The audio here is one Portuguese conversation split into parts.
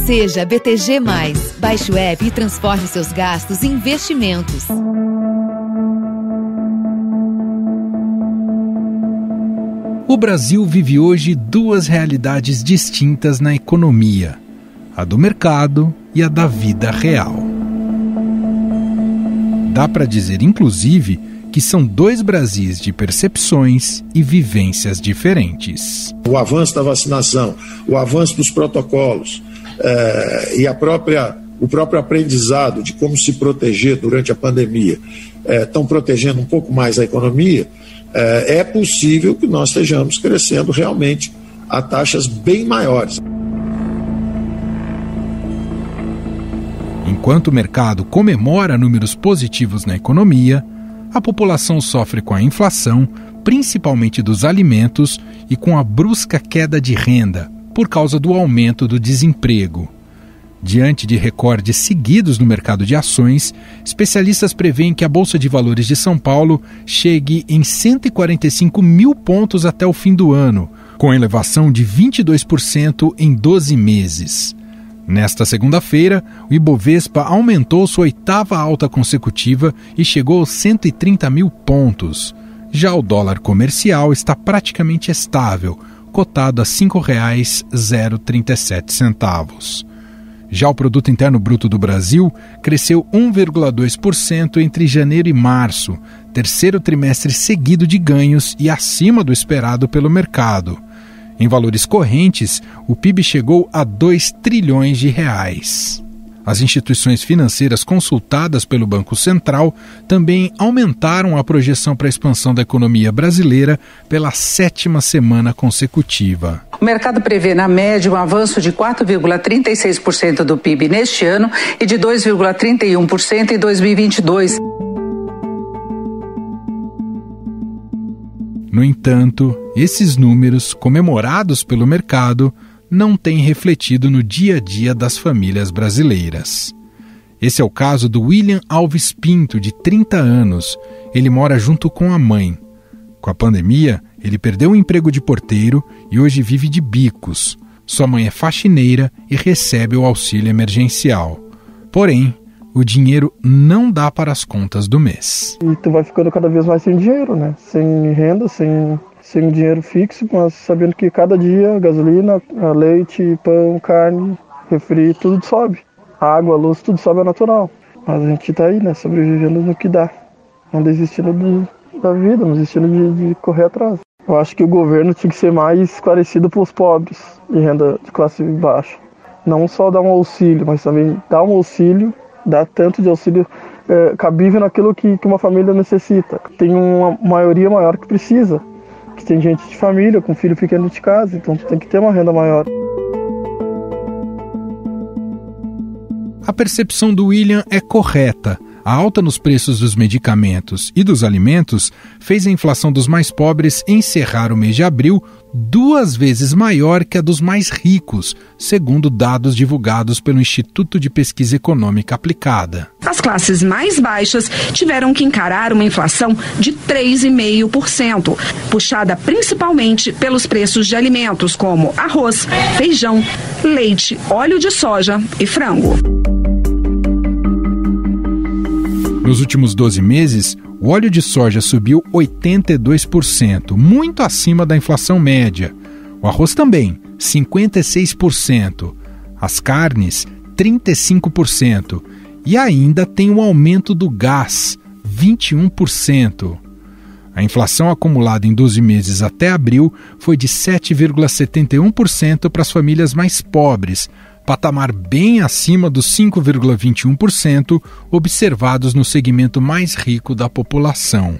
Seja BTG+. Baixe o app e transforme seus gastos em investimentos. O Brasil vive hoje duas realidades distintas na economia: a do mercado e a da vida real. Dá para dizer, inclusive, que são dois Brasis de percepções e vivências diferentes. O avanço da vacinação, o avanço dos protocolos e o próprio aprendizado de como se proteger durante a pandemia estão protegendo um pouco mais a economia. É possível que nós estejamos crescendo realmente a taxas bem maiores. Enquanto o mercado comemora números positivos na economia, a população sofre com a inflação, principalmente dos alimentos, e com a brusca queda de renda, por causa do aumento do desemprego. Diante de recordes seguidos no mercado de ações, especialistas preveem que a Bolsa de Valores de São Paulo chegue em 145 mil pontos até o fim do ano, com elevação de 22% em 12 meses. Nesta segunda-feira, o Ibovespa aumentou sua 8ª alta consecutiva e chegou aos 130 mil pontos. Já o dólar comercial está praticamente estável, cotado a R$ 5,037. Já o Produto Interno Bruto do Brasil cresceu 1,2% entre janeiro e março, terceiro trimestre seguido de ganhos e acima do esperado pelo mercado. Em valores correntes, o PIB chegou a 2 trilhões de reais. As instituições financeiras consultadas pelo Banco Central também aumentaram a projeção para a expansão da economia brasileira pela 7ª semana consecutiva. O mercado prevê, na média, um avanço de 4,36% do PIB neste ano e de 2,31% em 2022. No entanto, esses números, comemorados pelo mercado, não têm refletido no dia a dia das famílias brasileiras. Esse é o caso do William Alves Pinto, de 30 anos. Ele mora junto com a mãe. Com a pandemia, ele perdeu o emprego de porteiro e hoje vive de bicos. Sua mãe é faxineira e recebe o auxílio emergencial. Porém, o dinheiro não dá para as contas do mês. E tu vai ficando cada vez mais sem dinheiro, né? Sem renda, sem dinheiro fixo, mas sabendo que cada dia gasolina, leite, pão, carne, refri, tudo sobe. A água, a luz, tudo sobe, é natural. Mas a gente tá aí, né? Sobrevivendo no que dá. Não desistindo da vida, não desistindo de correr atrás. Eu acho que o governo tinha que ser mais esclarecido para os pobres de renda de classe baixa. Não só dar um auxílio, mas também dar um auxílio, dar tanto de auxílio cabível naquilo que uma família necessita. Tem uma maioria maior que precisa. Que tem gente de família, com filho pequeno de casa, então tem que ter uma renda maior. A percepção do William é correta. A alta nos preços dos medicamentos e dos alimentos fez a inflação dos mais pobres encerrar o mês de abril 2 vezes maior que a dos mais ricos, segundo dados divulgados pelo Instituto de Pesquisa Econômica Aplicada. As classes mais baixas tiveram que encarar uma inflação de 3,5%, puxada principalmente pelos preços de alimentos como arroz, feijão, leite, óleo de soja e frango. Nos últimos 12 meses, o óleo de soja subiu 82%, muito acima da inflação média. O arroz também, 56%. As carnes, 35%. E ainda tem o aumento do gás, 21%. A inflação acumulada em 12 meses até abril foi de 7,71% para as famílias mais pobres, patamar bem acima dos 5,21% observados no segmento mais rico da população.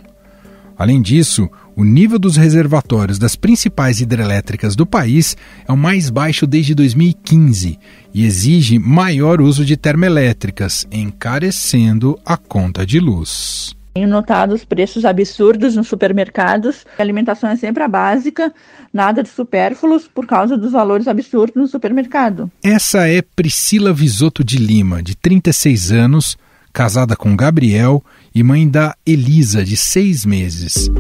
Além disso, o nível dos reservatórios das principais hidrelétricas do país é o mais baixo desde 2015 e exige maior uso de termoelétricas, encarecendo a conta de luz. Tenho notado os preços absurdos nos supermercados. A alimentação é sempre a básica, nada de supérfluos por causa dos valores absurdos no supermercado. Essa é Priscila Visotto de Lima, de 36 anos, casada com Gabriel e mãe da Elisa, de 6 meses.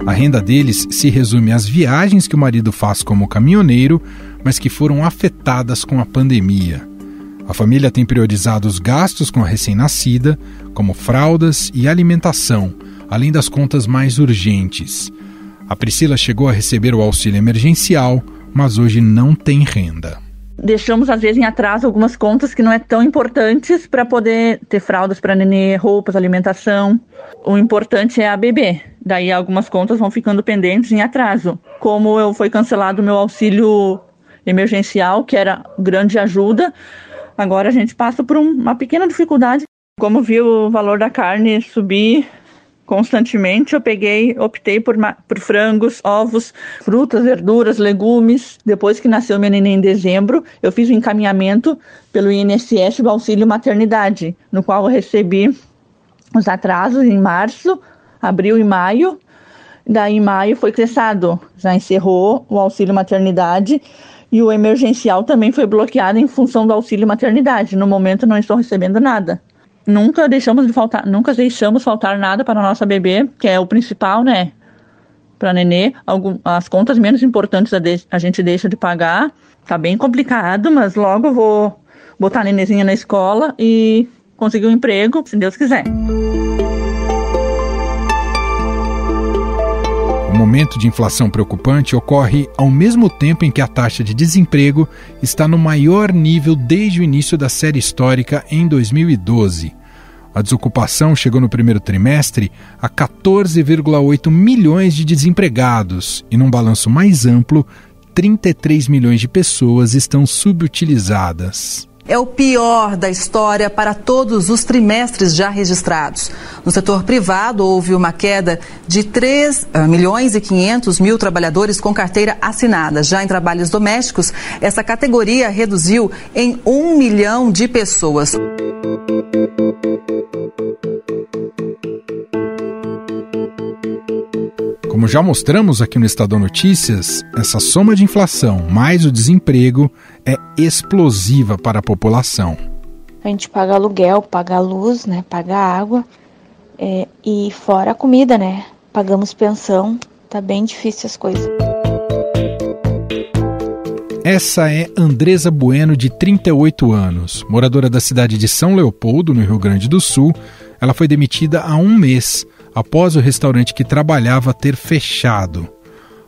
A renda deles se resume às viagens que o marido faz como caminhoneiro, mas que foram afetadas com a pandemia. A família tem priorizado os gastos com a recém-nascida, como fraldas e alimentação, além das contas mais urgentes. A Priscila chegou a receber o auxílio emergencial, mas hoje não tem renda. Deixamos, às vezes, em atraso algumas contas que não é tão importantes para poder ter fraldas para nenê, roupas, alimentação. O importante é a bebê. Daí algumas contas vão ficando pendentes em atraso. Como foi cancelado o meu auxílio emergencial, que era grande ajuda, agora a gente passa por uma pequena dificuldade. Como vi o valor da carne subir constantemente, optei por frangos, ovos, frutas, verduras, legumes. Depois que nasceu meu neném em dezembro, eu fiz o encaminhamento pelo INSS do auxílio maternidade, no qual eu recebi os atrasos em março, abril e maio. Daí em maio foi cessado, já encerrou o auxílio maternidade e o emergencial também foi bloqueado em função do auxílio maternidade. No momento não estou recebendo nada. Nunca deixamos faltar nada para a nossa bebê, que é o principal, né? Para nenê, as contas menos importantes a gente deixa de pagar. Tá bem complicado, mas logo vou botar a nenezinha na escola e conseguir um emprego, se Deus quiser. O momento de inflação preocupante ocorre ao mesmo tempo em que a taxa de desemprego está no maior nível desde o início da série histórica em 2012. A desocupação chegou no primeiro trimestre a 14,8 milhões de desempregados e, num balanço mais amplo, 33 milhões de pessoas estão subutilizadas. É o pior da história para todos os trimestres já registrados. No setor privado, houve uma queda de 3.500.000 trabalhadores com carteira assinada. Já em trabalhos domésticos, essa categoria reduziu em 1 milhão de pessoas. Como já mostramos aqui no Estadão Notícias, essa soma de inflação mais o desemprego é explosiva para a população. A gente paga aluguel, paga luz, né, paga água e fora a comida, né? Pagamos pensão, tá bem difícil as coisas. Essa é Andresa Bueno, de 38 anos, moradora da cidade de São Leopoldo, no Rio Grande do Sul. Ela foi demitida há 1 mês, após o restaurante que trabalhava ter fechado.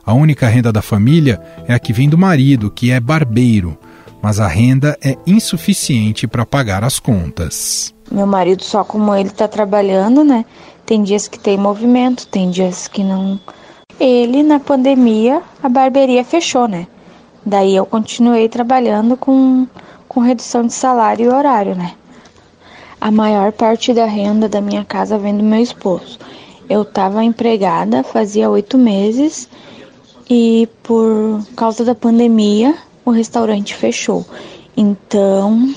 A única renda da família é a que vem do marido, que é barbeiro, mas a renda é insuficiente para pagar as contas. Meu marido, só como ele está trabalhando, né? Tem dias que tem movimento, tem dias que não. Ele, na pandemia, a barbearia fechou, né? Daí eu continuei trabalhando com redução de salário e horário, né? A maior parte da renda da minha casa vem do meu esposo. Eu estava empregada fazia 8 meses e por causa da pandemia o restaurante fechou. Então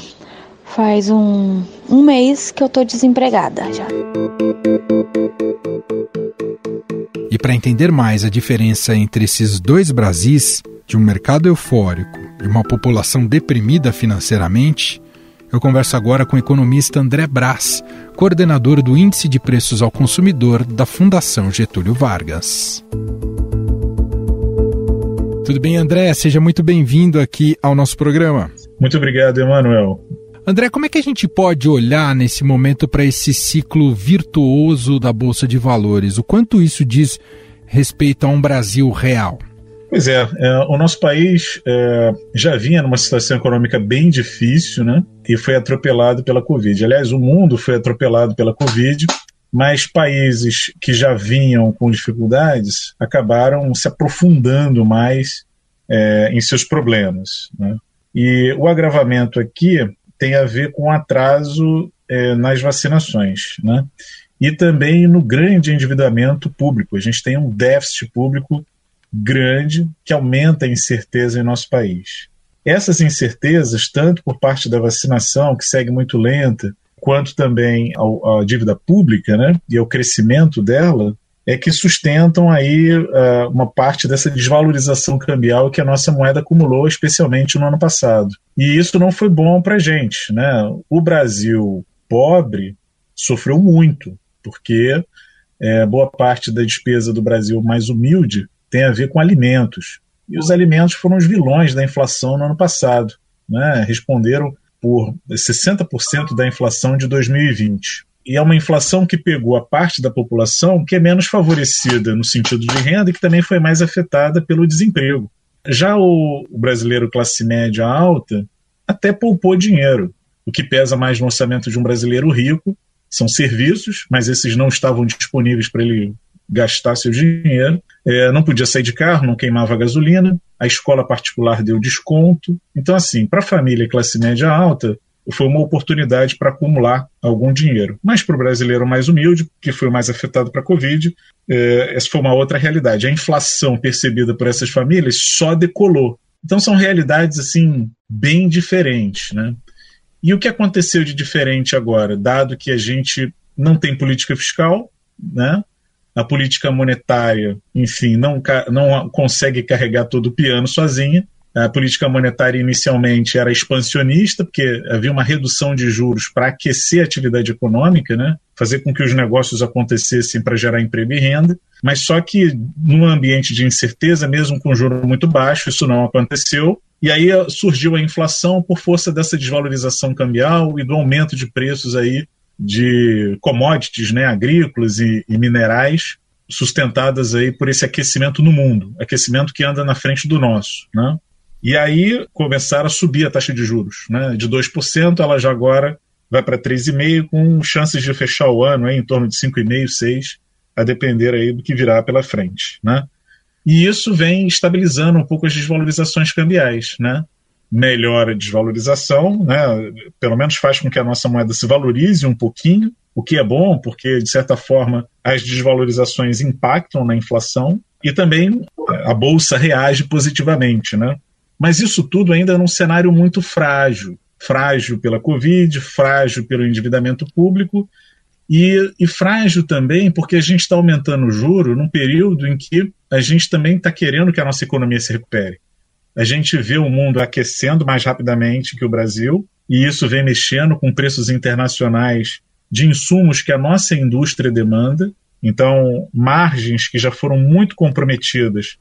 faz um mês que eu estou desempregada já. E para entender mais a diferença entre esses dois Brasis, de um mercado eufórico e uma população deprimida financeiramente, eu converso agora com o economista André Brás, coordenador do Índice de Preços ao Consumidor da Fundação Getúlio Vargas. Tudo bem, André? Seja muito bem-vindo aqui ao nosso programa. Muito obrigado, Emanuel. André, como é que a gente pode olhar nesse momento para esse ciclo virtuoso da Bolsa de Valores? O quanto isso diz respeito a um Brasil real? Pois é, o nosso país já vinha numa situação econômica bem difícil, né? E foi atropelado pela Covid. Aliás, o mundo foi atropelado pela Covid, mas países que já vinham com dificuldades acabaram se aprofundando mais em seus problemas, né? E o agravamento aqui tem a ver com atraso nas vacinações, né? E também no grande endividamento público. A gente tem um déficit público grande que aumenta a incerteza em nosso país. Essas incertezas, tanto por parte da vacinação, que segue muito lenta, quanto também a dívida pública, né, e ao crescimento dela, é que sustentam aí uma parte dessa desvalorização cambial que a nossa moeda acumulou, especialmente no ano passado. E isso não foi bom para a gente, né? O Brasil pobre sofreu muito, porque boa parte da despesa do Brasil mais humilde tem a ver com alimentos. E os alimentos foram os vilões da inflação no ano passado, né? Responderam por 60% da inflação de 2020. E é uma inflação que pegou a parte da população que é menos favorecida no sentido de renda e que também foi mais afetada pelo desemprego. Já o brasileiro classe média alta até poupou dinheiro. O que pesa mais no orçamento de um brasileiro rico são serviços, mas esses não estavam disponíveis para ele gastar seu dinheiro. Não podia sair de carro, não queimava gasolina, a escola particular deu desconto. Então, assim, para a família classe média alta, foi uma oportunidade para acumular algum dinheiro. Mas para o brasileiro mais humilde, que foi o mais afetado para a Covid, essa foi uma outra realidade. A inflação percebida por essas famílias só decolou. Então são realidades assim bem diferentes, né? E o que aconteceu de diferente agora, dado que a gente não tem política fiscal, né? A política monetária, enfim, não consegue carregar todo o piano sozinha. A política monetária inicialmente era expansionista, porque havia uma redução de juros para aquecer a atividade econômica, né? Fazer com que os negócios acontecessem para gerar emprego e renda, mas só que num ambiente de incerteza, mesmo com juros muito baixos, isso não aconteceu, e aí surgiu a inflação por força dessa desvalorização cambial e do aumento de preços aí de commodities, né, agrícolas e minerais, sustentadas aí por esse aquecimento no mundo, aquecimento que anda na frente do nosso, né? E aí começaram a subir a taxa de juros, né? De 2%, ela já agora vai para 3,5%, com chances de fechar o ano em torno de 5,5%, 6%, a depender aí do que virá pela frente, né? E isso vem estabilizando um pouco as desvalorizações cambiais, né? Melhora a desvalorização, né? Pelo menos faz com que a nossa moeda se valorize um pouquinho, o que é bom, porque, de certa forma, as desvalorizações impactam na inflação e também a Bolsa reage positivamente, né? Mas isso tudo ainda num cenário muito frágil. Frágil pela Covid, frágil pelo endividamento público e frágil também porque a gente está aumentando o juro num período em que a gente também está querendo que a nossa economia se recupere. A gente vê o mundo aquecendo mais rapidamente que o Brasil e isso vem mexendo com preços internacionais de insumos que a nossa indústria demanda. Então, margens que já foram muito comprometidas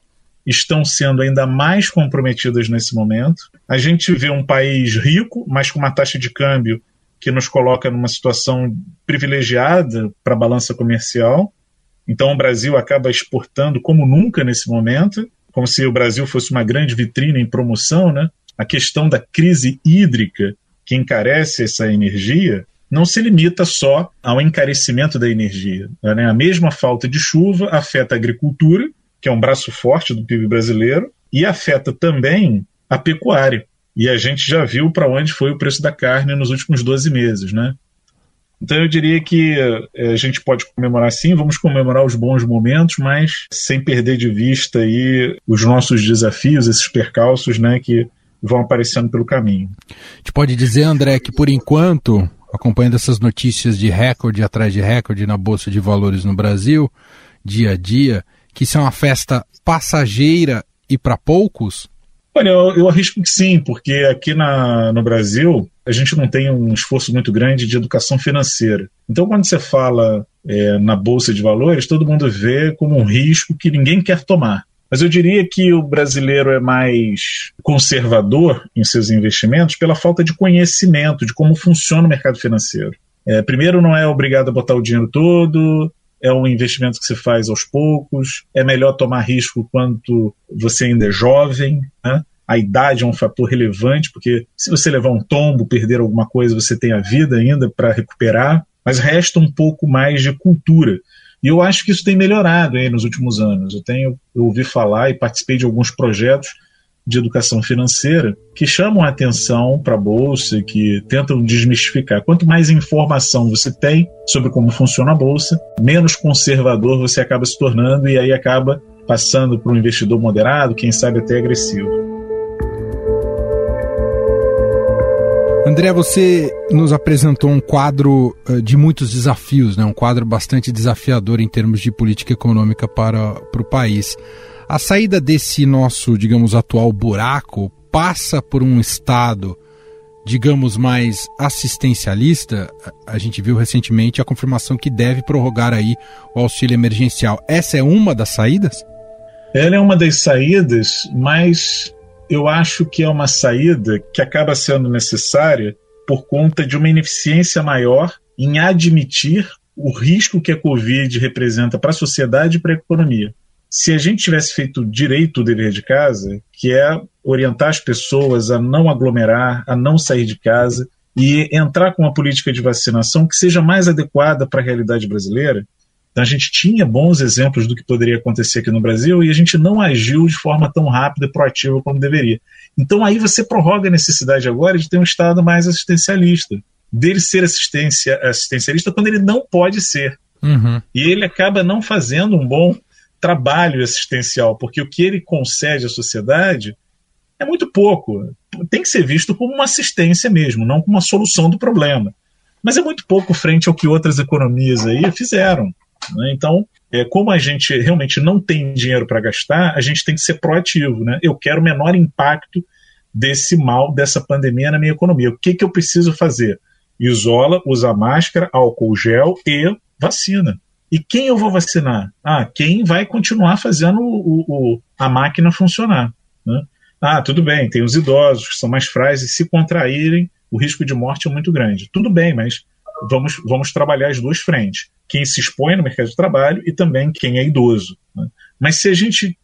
estão sendo ainda mais comprometidas nesse momento. A gente vê um país rico, mas com uma taxa de câmbio que nos coloca numa situação privilegiada para a balança comercial. Então o Brasil acaba exportando como nunca nesse momento, como se o Brasil fosse uma grande vitrine em promoção, né? A questão da crise hídrica que encarece essa energia não se limita só ao encarecimento da energia, né? A mesma falta de chuva afeta a agricultura, que é um braço forte do PIB brasileiro, e afeta também a pecuária. E a gente já viu para onde foi o preço da carne nos últimos 12 meses, né? Então eu diria que a gente pode comemorar sim, vamos comemorar os bons momentos, mas sem perder de vista aí os nossos desafios, esses percalços, né, que vão aparecendo pelo caminho. A gente pode dizer, André, que por enquanto, acompanhando essas notícias de recorde atrás de recorde na Bolsa de Valores no Brasil, dia a dia, que isso é uma festa passageira e para poucos? Olha, eu arrisco que sim, porque aqui no Brasil a gente não tem um esforço muito grande de educação financeira. Então, quando você fala na Bolsa de Valores, todo mundo vê como um risco que ninguém quer tomar. Mas eu diria que o brasileiro é mais conservador em seus investimentos pela falta de conhecimento de como funciona o mercado financeiro. Primeiro, não é obrigado a botar o dinheiro todo, é um investimento que se faz aos poucos, é melhor tomar risco quando você ainda é jovem, né? A idade é um fator relevante, porque se você levar um tombo, perder alguma coisa, você tem a vida ainda para recuperar, mas resta um pouco mais de cultura. E eu acho que isso tem melhorado aí nos últimos anos. Eu ouvi falar e participei de alguns projetos de educação financeira que chamam a atenção para a Bolsa, que tentam desmistificar. Quanto mais informação você tem sobre como funciona a Bolsa, menos conservador você acaba se tornando e aí acaba passando para um investidor moderado, quem sabe até agressivo. André, você nos apresentou um quadro de muitos desafios, né? Um quadro bastante desafiador em termos de política econômica para o país. A saída desse nosso, digamos, atual buraco passa por um Estado, digamos, mais assistencialista. A gente viu recentemente a confirmação que deve prorrogar aí o auxílio emergencial. Essa é uma das saídas? Ela é uma das saídas, mas eu acho que é uma saída que acaba sendo necessária por conta de uma ineficiência maior em admitir o risco que a Covid representa para a sociedade e para a economia. Se a gente tivesse feito direito o dever de casa, que é orientar as pessoas a não aglomerar, a não sair de casa e entrar com uma política de vacinação que seja mais adequada para a realidade brasileira, então a gente tinha bons exemplos do que poderia acontecer aqui no Brasil e a gente não agiu de forma tão rápida e proativa como deveria. Então aí você prorroga a necessidade agora de ter um Estado mais assistencialista, dele ser assistencialista quando ele não pode ser. Uhum. E ele acaba não fazendo um bom trabalho assistencial, porque o que ele concede à sociedade é muito pouco. Tem que ser visto como uma assistência mesmo, não como uma solução do problema. Mas é muito pouco frente ao que outras economias aí fizeram, né? Então, como a gente realmente não tem dinheiro para gastar, a gente tem que ser proativo, né? Eu quero o menor impacto desse mal, dessa pandemia na minha economia. O que eu preciso fazer? Isola, usa máscara, álcool gel e vacina. E quem eu vou vacinar? Quem vai continuar fazendo a máquina funcionar, né? Tudo bem, tem os idosos que são mais frágeis e se contraírem, o risco de morte é muito grande. Tudo bem, mas vamos trabalhar as duas frentes. Quem se expõe no mercado de trabalho e também quem é idoso, né? Mas se a gente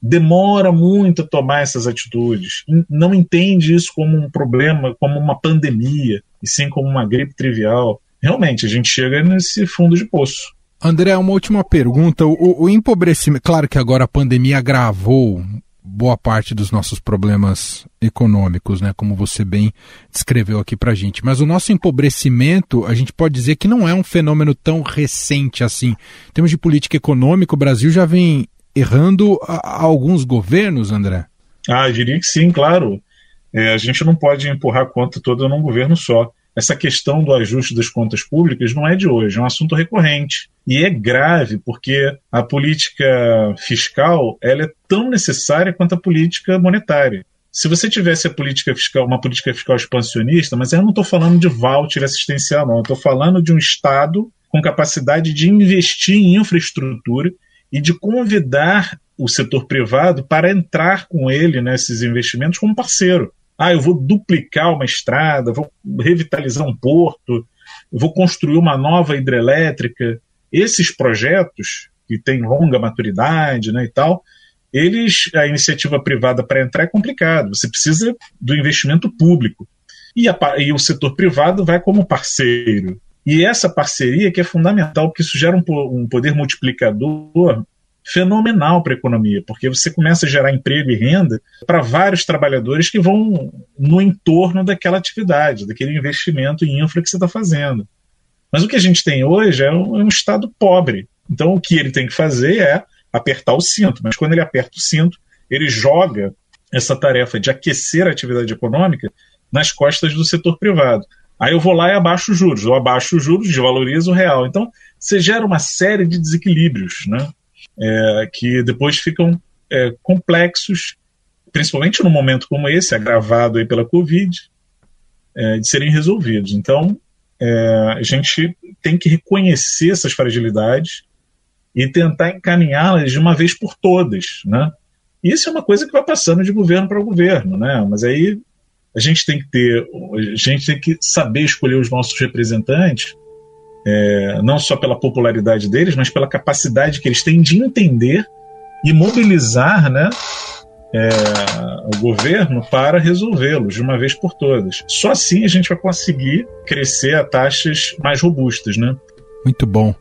demora muito a tomar essas atitudes, não entende isso como um problema, como uma pandemia, e sim como uma gripe trivial, realmente a gente chega nesse fundo de poço. André, uma última pergunta. O empobrecimento, claro que agora a pandemia agravou boa parte dos nossos problemas econômicos, né, como você bem descreveu aqui pra gente, mas o nosso empobrecimento, a gente pode dizer que não é um fenômeno tão recente assim. Em termos de política econômica, o Brasil já vem errando a alguns governos, André? Eu diria que sim, claro. A gente não pode empurrar a conta toda num governo só. Essa questão do ajuste das contas públicas não é de hoje, é um assunto recorrente. E é grave porque a política fiscal ela é tão necessária quanto a política monetária. Se você tivesse uma política fiscal expansionista, mas eu não estou falando de voucher assistencial, não. Eu estou falando de um Estado com capacidade de investir em infraestrutura e de convidar o setor privado para entrar com ele nesses investimentos como parceiro. Eu vou duplicar uma estrada, vou revitalizar um porto, vou construir uma nova hidrelétrica. Esses projetos, que têm longa maturidade, né, e tal, a iniciativa privada para entrar é complicado. Você precisa do investimento público. E o setor privado vai como parceiro. E essa parceria que é fundamental, porque isso gera um poder multiplicador fenomenal para a economia, porque você começa a gerar emprego e renda para vários trabalhadores que vão no entorno daquela atividade, daquele investimento em infra que você está fazendo. Mas o que a gente tem hoje é um Estado pobre. Então o que ele tem que fazer é apertar o cinto, mas quando ele aperta o cinto, ele joga essa tarefa de aquecer a atividade econômica nas costas do setor privado. Aí eu vou lá e abaixo os juros, desvalorizo o real. Então você gera uma série de desequilíbrios, né? Que depois ficam complexos, principalmente num momento como esse, agravado aí pela Covid, de serem resolvidos. Então, a gente tem que reconhecer essas fragilidades e tentar encaminhá-las de uma vez por todas, né? Isso é uma coisa que vai passando de governo para governo, né? Mas aí a gente tem que saber escolher os nossos representantes, não só pela popularidade deles, mas pela capacidade que eles têm de entender e mobilizar, né, o governo para resolvê-los de uma vez por todas. Só assim a gente vai conseguir crescer a taxas mais robustas, né? Muito bom.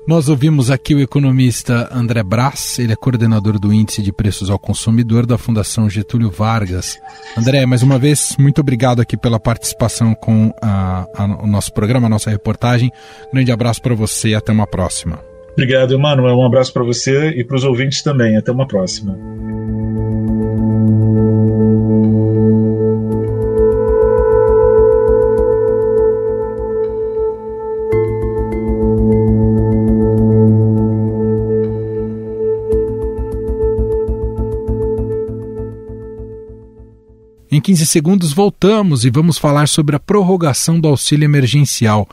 Nós ouvimos aqui o economista André Brás, ele é coordenador do Índice de Preços ao Consumidor da Fundação Getúlio Vargas. André, mais uma vez, muito obrigado aqui pela participação com o nosso programa, a nossa reportagem. Grande abraço para você e até uma próxima. Obrigado, Emanuel. Um abraço para você e para os ouvintes também. Até uma próxima. Em 15 segundos voltamos e vamos falar sobre a prorrogação do auxílio emergencial.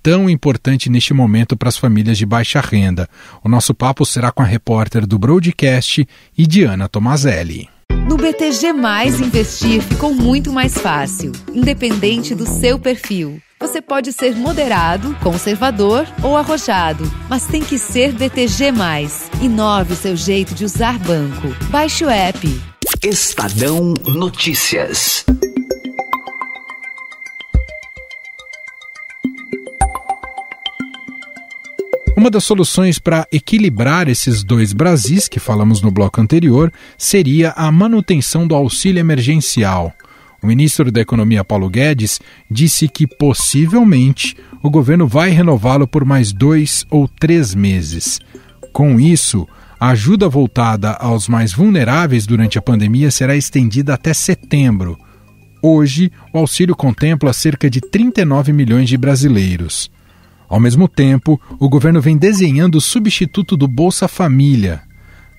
tão importante neste momento para as famílias de baixa renda. O nosso papo será com a repórter do Broadcast, Diana Tomazelli. No BTG+, investir ficou muito mais fácil, independente do seu perfil. Você pode ser moderado, conservador ou arrojado, mas tem que ser BTG+. Inove o seu jeito de usar banco. Baixe o app. Estadão Notícias. Uma das soluções para equilibrar esses dois Brasis que falamos no bloco anterior seria a manutenção do auxílio emergencial. O ministro da Economia, Paulo Guedes, disse que possivelmente o governo vai renová-lo por mais 2 ou 3 meses. Com isso, a ajuda voltada aos mais vulneráveis durante a pandemia será estendida até setembro. Hoje, o auxílio contempla cerca de 39 milhões de brasileiros. Ao mesmo tempo, o governo vem desenhando o substituto do Bolsa Família.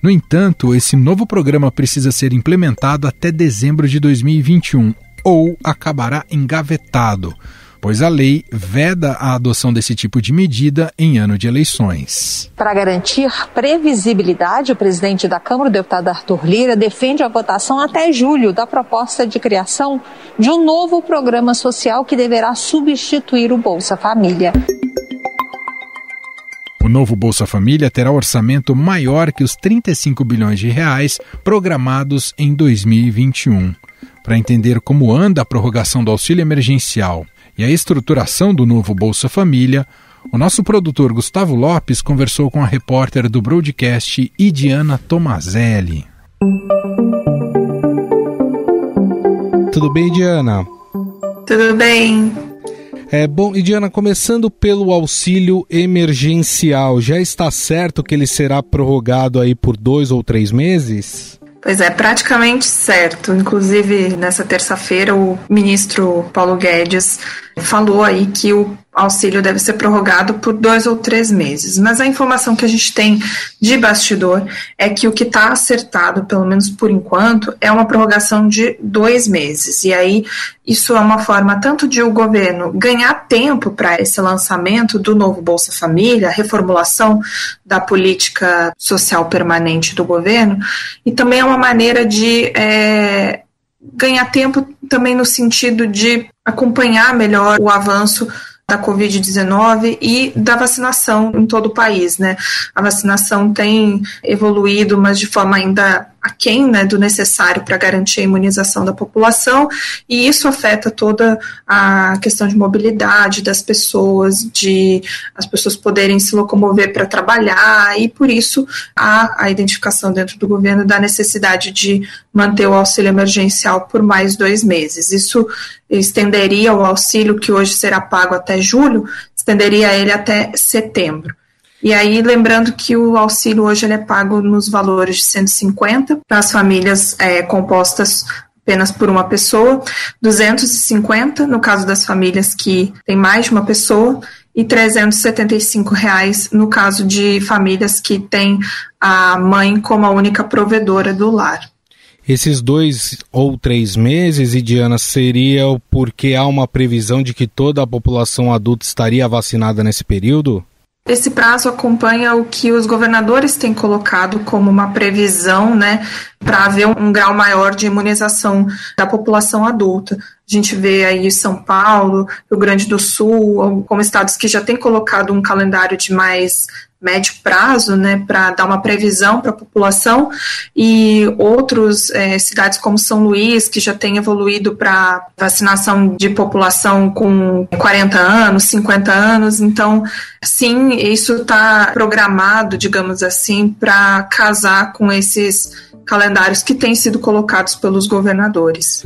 No entanto, esse novo programa precisa ser implementado até dezembro de 2021 ou acabará engavetado, pois a lei veda a adoção desse tipo de medida em ano de eleições. Para garantir previsibilidade, o presidente da Câmara, o deputado Arthur Lira, defende a votação até julho da proposta de criação de um novo programa social que deverá substituir o Bolsa Família. O novo Bolsa Família terá orçamento maior que os 35 bilhões de reais programados em 2021. Para entender como anda a prorrogação do auxílio emergencial e a estruturação do novo Bolsa Família, o nosso produtor Gustavo Lopes conversou com a repórter do Broadcast, Diana Tomazelli. Tudo bem, Diana? Tudo bem. Bom, Diana, começando pelo auxílio emergencial, já está certo que ele será prorrogado aí por 2 ou 3 meses? Pois é, praticamente certo. Inclusive, nessa terça-feira, o ministro Paulo Guedes falou aí que o auxílio deve ser prorrogado por 2 ou 3 meses. Mas a informação que a gente tem de bastidor é que o que está acertado, pelo menos por enquanto, é uma prorrogação de 2 meses. E aí, isso é uma forma tanto de o governo ganhar tempo para esse lançamento do novo Bolsa Família, a reformulação da política social permanente do governo, e também é uma maneira de ganhar tempo também no sentido de acompanhar melhor o avanço da Covid-19 e da vacinação em todo o país, né? A vacinação tem evoluído, mas de forma ainda aquém, né, do necessário para garantir a imunização da população, e isso afeta toda a questão de mobilidade das pessoas, de as pessoas poderem se locomover para trabalhar, e por isso há a identificação dentro do governo da necessidade de manter o auxílio emergencial por mais 2 meses. Isso estenderia o auxílio, que hoje será pago até julho, estenderia ele até setembro. E aí, lembrando que o auxílio hoje ele é pago nos valores de 150 para as famílias compostas apenas por uma pessoa, 250 no caso das famílias que têm mais de uma pessoa e R$ 375 no caso de famílias que têm a mãe como a única provedora do lar. Esses 2 ou 3 meses, Diana, seria porque há uma previsão de que toda a população adulta estaria vacinada nesse período? Esse prazo acompanha o que os governadores têm colocado como uma previsão, né, para haver um grau maior de imunização da população adulta. A gente vê aí São Paulo, Rio Grande do Sul, como estados que já têm colocado um calendário de mais médio prazo, né, para dar uma previsão para a população, e outras cidades como São Luís, que já tem evoluído para vacinação de população com 40 anos, 50 anos. Então, sim, isso está programado, digamos assim, para casar com esses calendários que têm sido colocados pelos governadores.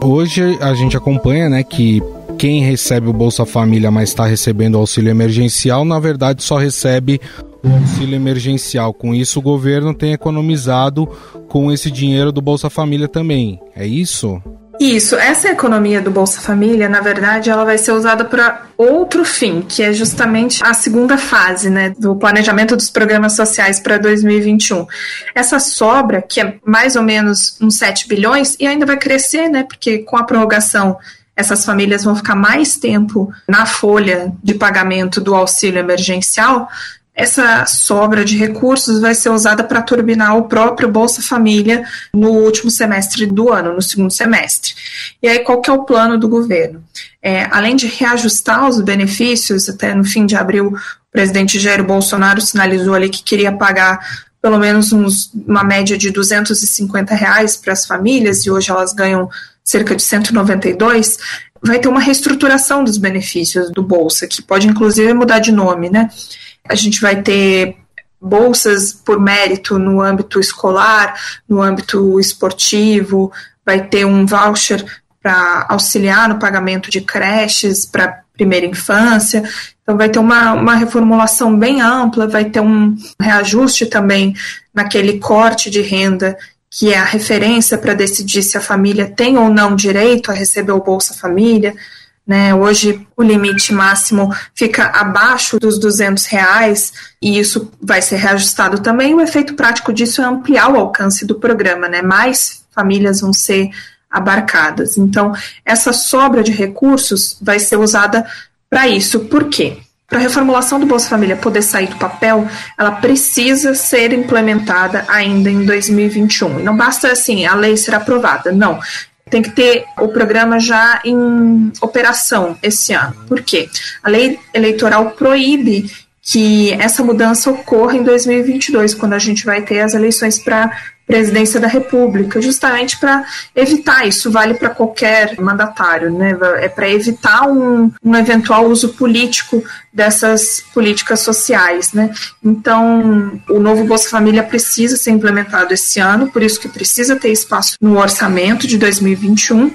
Hoje a gente acompanha, né, que quem recebe o Bolsa Família, mas está recebendo o auxílio emergencial, na verdade só recebe o auxílio emergencial. Com isso, o governo tem economizado com esse dinheiro do Bolsa Família também. É isso? Isso. Essa economia do Bolsa Família, na verdade, ela vai ser usada para outro fim, que é justamente a segunda fase, né, do planejamento dos programas sociais para 2021. Essa sobra, que é mais ou menos uns 7 bilhões, e ainda vai crescer, né, porque com a prorrogação essas famílias vão ficar mais tempo na folha de pagamento do auxílio emergencial, essa sobra de recursos vai ser usada para turbinar o próprio Bolsa Família no último semestre do ano, no segundo semestre. E aí, qual que é o plano do governo? Além de reajustar os benefícios, até no fim de abril, o presidente Jair Bolsonaro sinalizou ali que queria pagar pelo menos uma média de R$250 para as famílias, e hoje elas ganham cerca de 192, vai ter uma reestruturação dos benefícios do Bolsa, que pode inclusive mudar de nome, né? A gente vai ter bolsas por mérito no âmbito escolar, no âmbito esportivo, vai ter um voucher para auxiliar no pagamento de creches para primeira infância. Então vai ter uma reformulação bem ampla, vai ter um reajuste também naquele corte de renda que é a referência para decidir se a família tem ou não direito a receber o Bolsa Família. Né, hoje o limite máximo fica abaixo dos R$200 e isso vai ser reajustado também. O efeito prático disso é ampliar o alcance do programa, né? Mais famílias vão ser abarcadas. Então, essa sobra de recursos vai ser usada para isso. Por quê? Para a reformulação do Bolsa Família poder sair do papel, ela precisa ser implementada ainda em 2021. E não basta assim, a lei ser aprovada, não. Tem que ter o programa já em operação esse ano. Por quê? A lei eleitoral proíbe que essa mudança ocorra em 2022, quando a gente vai ter as eleições para presidência da República, justamente para evitar, isso vale para qualquer mandatário, né? É para evitar um eventual uso político dessas políticas sociais, né? Então, o novo Bolsa Família precisa ser implementado esse ano, por isso que precisa ter espaço no orçamento de 2021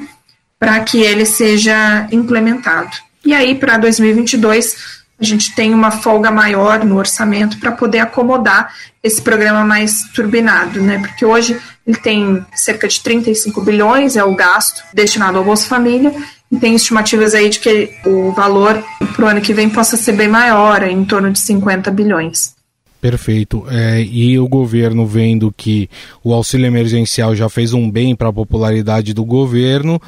para que ele seja implementado. E aí, para 2022, a gente tem uma folga maior no orçamento para poder acomodar esse programa mais turbinado, né? Porque hoje ele tem cerca de 35 bilhões, é o gasto destinado ao Bolsa Família, e tem estimativas aí de que o valor para o ano que vem possa ser bem maior, em torno de 50 bilhões. Perfeito. E o governo, vendo que o auxílio emergencial já fez um bem para a popularidade do governo,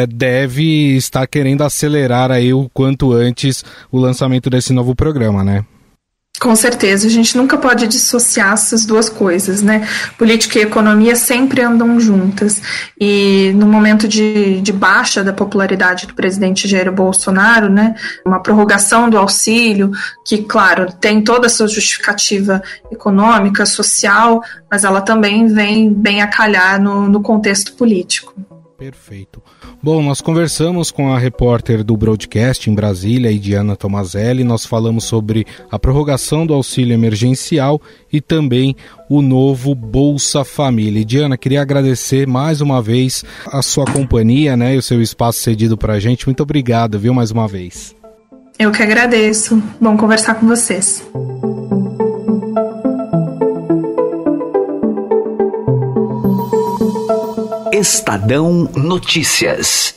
deve estar querendo acelerar aí o quanto antes o lançamento desse novo programa, né? Com certeza, a gente nunca pode dissociar essas duas coisas, né? Política e economia sempre andam juntas, e no momento de baixa da popularidade do presidente Jair Bolsonaro, né, uma prorrogação do auxílio, que, claro, tem toda a sua justificativa econômica, social, mas ela também vem bem a calhar no contexto político. Perfeito. Bom, nós conversamos com a repórter do Broadcast em Brasília, Diana Tomazelli. Nós falamos sobre a prorrogação do auxílio emergencial e também o novo Bolsa Família. Diana, queria agradecer mais uma vez a sua companhia, né, e o seu espaço cedido para a gente. Muito obrigado, viu, mais uma vez. Eu que agradeço. Bom conversar com vocês. Estadão Notícias.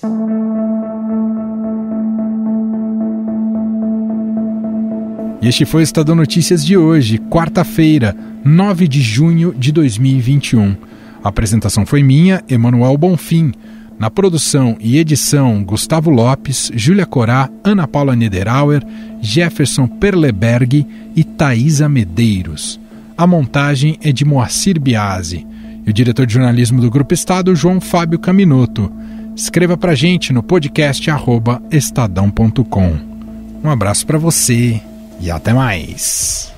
E este foi o Estadão Notícias de hoje, quarta-feira, 9 de junho de 2021. A apresentação foi minha, Emanuel Bonfim. Na produção e edição, Gustavo Lopes, Júlia Corá, Ana Paula Niederauer, Jefferson Perleberg e Thaisa Medeiros. A montagem é de Moacir Biasi. E o diretor de jornalismo do Grupo Estado, João Fábio Caminoto. Escreva pra gente no podcast @estadão.com. Um abraço para você e até mais.